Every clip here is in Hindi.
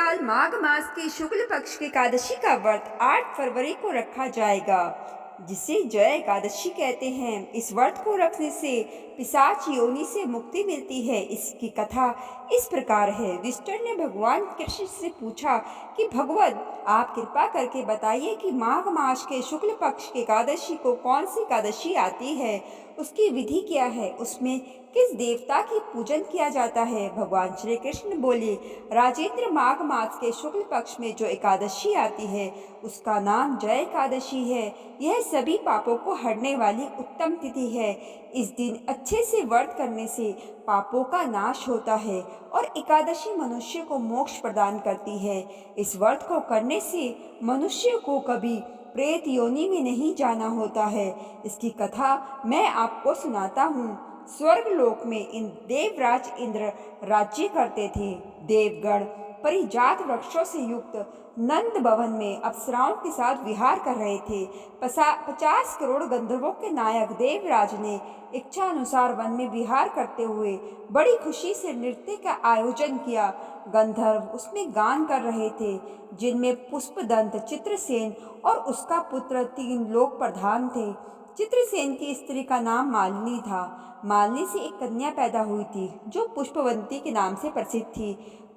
साल माघ मास के शुक्ल पक्ष की एकादशी का व्रत 8 फरवरी को रखा जाएगा, जिसे जय एकादशी कहते हैं। इस व्रत को रखने से पिशाच योनि से मुक्ति मिलती है। इसकी कथा इस प्रकार है। विष्णु ने भगवान कृष्ण से पूछा कि भगवद, आप कृपा करके बताइए कि माघ मास के शुक्ल पक्ष की एकादशी को कौन सी एकादशी आती है, उसकी विधि क्या है, उसमें किस देवता की पूजन किया जाता है। भगवान श्री कृष्ण बोले, राजेंद्र, माघ मास के शुक्ल पक्ष में जो एकादशी आती है उसका नाम जय एकादशी है। यह सभी पापों को हरने वाली उत्तम तिथि है। इस दिन अच्छे से व्रत करने से पापों का नाश होता है और एकादशी मनुष्य को मोक्ष प्रदान करती है। इस व्रत को करने से मनुष्य को कभी प्रेत योनि में नहीं जाना होता है। इसकी कथा मैं आपको सुनाता हूँ। स्वर्ग लोक में देवराज इंद्र राज्य करते थे। देवगण परिजात वृक्षों से युक्त नंद भवन में अप्सराओं के साथ विहार कर रहे थे। 50 करोड़ गंधर्वों के नायक देवराज ने इच्छा अनुसार वन में विहार करते हुए बड़ी खुशी से नृत्य का आयोजन किया। गंधर्व उसमें गान कर रहे थे, जिनमें पुष्पदंत, चित्रसेन और उसका पुत्र 3 लोक प्रधान थे। चित्रसेन की स्त्री का नाम मालिनी था। मालिनी से एक कन्या पैदा हुई थी जो पुष्पवंती के नाम से प्रसिद्ध थी।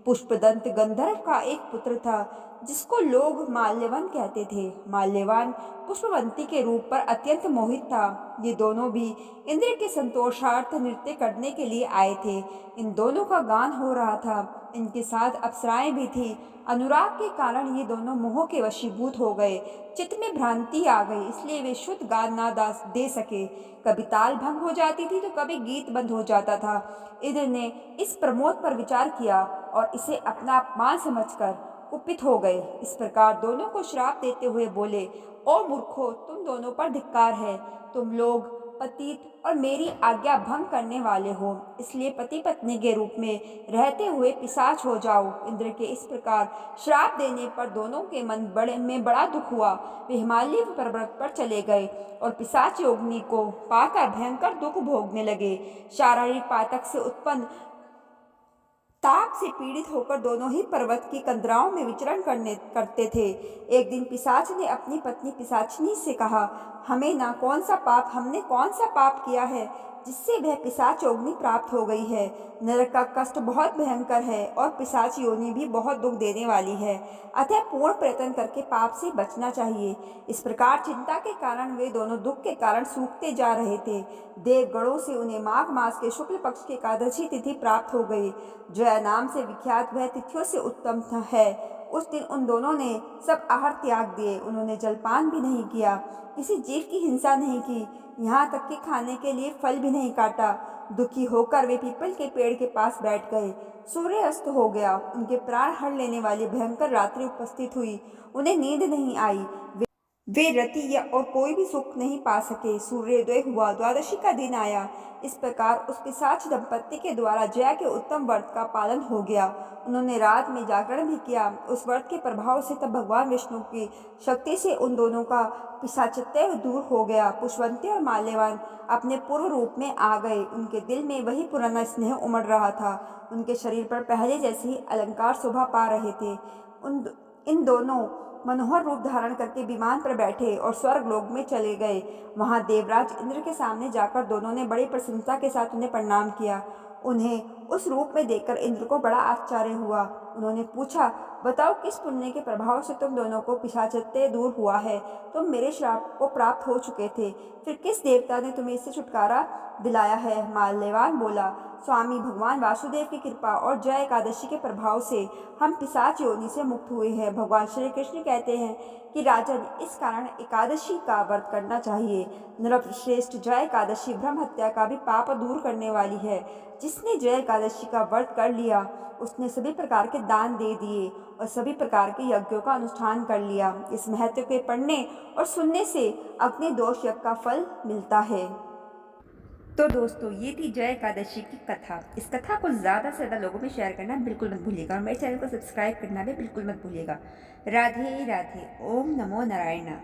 पुष्पदंत गंधर्व का एक पुत्र था जिसको लोग माल्यवान कहते थे। माल्यवान पुष्पवंती के रूप पर अत्यंत मोहित था। ये दोनों भी इंद्र के संतोषार्थ नृत्य करने के लिए आए थे। इन दोनों का गान हो रहा था। इनके साथ अप्सराएं भी थी। अनुराग के कारण ये दोनों मोह के वशीभूत हो गए। चित्त में भ्रांति आ गई, इसलिए वे शुद्ध गान ना दे सके। कभी ताल भंग हो जाती थी तो कभी गीत बंद हो जाता था। इंद्र ने इस प्रमोद पर विचार किया और इसे अपना अपमान समझकर कुपित हो गए। इस प्रकार दोनों को श्राप देते हुए बोले, ओ मूर्खो, तुम दोनों पर धिक्कार है। तुम लोग पतित और मेरी आज्ञा भंग करने वाले हो, इसलिए पति पत्नी के रूप में रहते हुए पिशाच हो जाओ। इंद्र के इस प्रकार श्राप देने पर दोनों के मन में बड़ा दुख हुआ। वे हिमालय पर्वत पर चले गए और पिशाच योगिनी को पाकर भयंकर दुख भोगने लगे। शारीरिक पातक से उत्पन्न ताप से पीड़ित होकर दोनों ही पर्वत की कंदराओं में विचरण करते थे। एक दिन पिशाच ने अपनी पत्नी पिशाचिनी से कहा, हमने कौन सा पाप किया है जिससे वह पिशाच योनि प्राप्त हो गई है। नरक का कष्ट बहुत भयंकर है और पिशाच योनि भी बहुत दुख देने वाली है, अतः पूर्ण प्रयत्न करके पाप से बचना चाहिए। इस प्रकार चिंता के कारण वे दोनों दुख के कारण सूखते जा रहे थे। देवगणों से उन्हें माघ मास के शुक्ल पक्ष की एकादशी तिथि प्राप्त हो गई। जया नाम से विख्यात वह तिथियों से उत्तम है। उस दिन उन दोनों ने सब आहार त्याग दिए। उन्होंने जलपान भी नहीं किया, किसी जीव की हिंसा नहीं की, यहाँ तक कि खाने के लिए फल भी नहीं काटा। दुखी होकर वे पीपल के पेड़ के पास बैठ गए। सूर्य अस्त हो गया। उनके प्राण हर लेने वाली भयंकर रात्रि उपस्थित हुई। उन्हें नींद नहीं आई। वे रति या और कोई भी सुख नहीं पा सके। सूर्योदय हुआ, द्वादशी का दिन आया। इस प्रकार उस पिशाच दंपत्ति के द्वारा जया के उत्तम व्रत का पालन हो गया। उन्होंने रात में जागरण भी किया। उस व्रत के प्रभाव से तब भगवान विष्णु की शक्ति से उन दोनों का पिशाचत्व दूर हो गया। पुष्पवंती और माल्यवान अपने पूर्व रूप में आ गए। उनके दिल में वही पुराना स्नेह उमड़ रहा था। उनके शरीर पर पहले जैसे ही अलंकार शोभा पा रहे थे। इन दोनों मनोहर रूप धारण करके विमान पर बैठे और स्वर्ग लोक में चले गए। वहां देवराज इंद्र के सामने जाकर दोनों ने बड़ी प्रसन्नता के साथ उन्हें प्रणाम किया। उन्हें उस रूप में देखकर इंद्र को बड़ा आश्चर्य हुआ। उन्होंने पूछा, बताओ, किस पुण्य के प्रभाव से तुम दोनों को पिशाचत्व दूर हुआ है? तुम मेरे श्राप को प्राप्त हो चुके थे, फिर किस देवता ने तुम्हें इससे छुटकारा दिलाया है? माल्यवान बोला, स्वामी, भगवान वासुदेव की कृपा और जय एकादशी के प्रभाव से हम पिशाच योनि से मुक्त हुए हैं। भगवान श्री कृष्ण कहते हैं कि राजन, इस कारण एकादशी का व्रत करना चाहिए। नरश्रेष्ठ, जय एकादशी ब्रह्म हत्या का भी पाप दूर करने वाली है। जिसने जय एकादशी का व्रत कर लिया उसने सभी प्रकार के दान दे दिए और सभी प्रकार के यज्ञों का अनुष्ठान कर लिया। इस महत्व के पढ़ने और सुनने से अग्नि दोष यज्ञ का फल मिलता है। तो दोस्तों, ये थी जय एकादशी की कथा। इस कथा को ज़्यादा से ज़्यादा लोगों में शेयर करना बिल्कुल मत भूलिएगा और मेरे चैनल को सब्सक्राइब करना भी बिल्कुल मत भूलिएगा। राधे राधे। ओम नमो नारायण।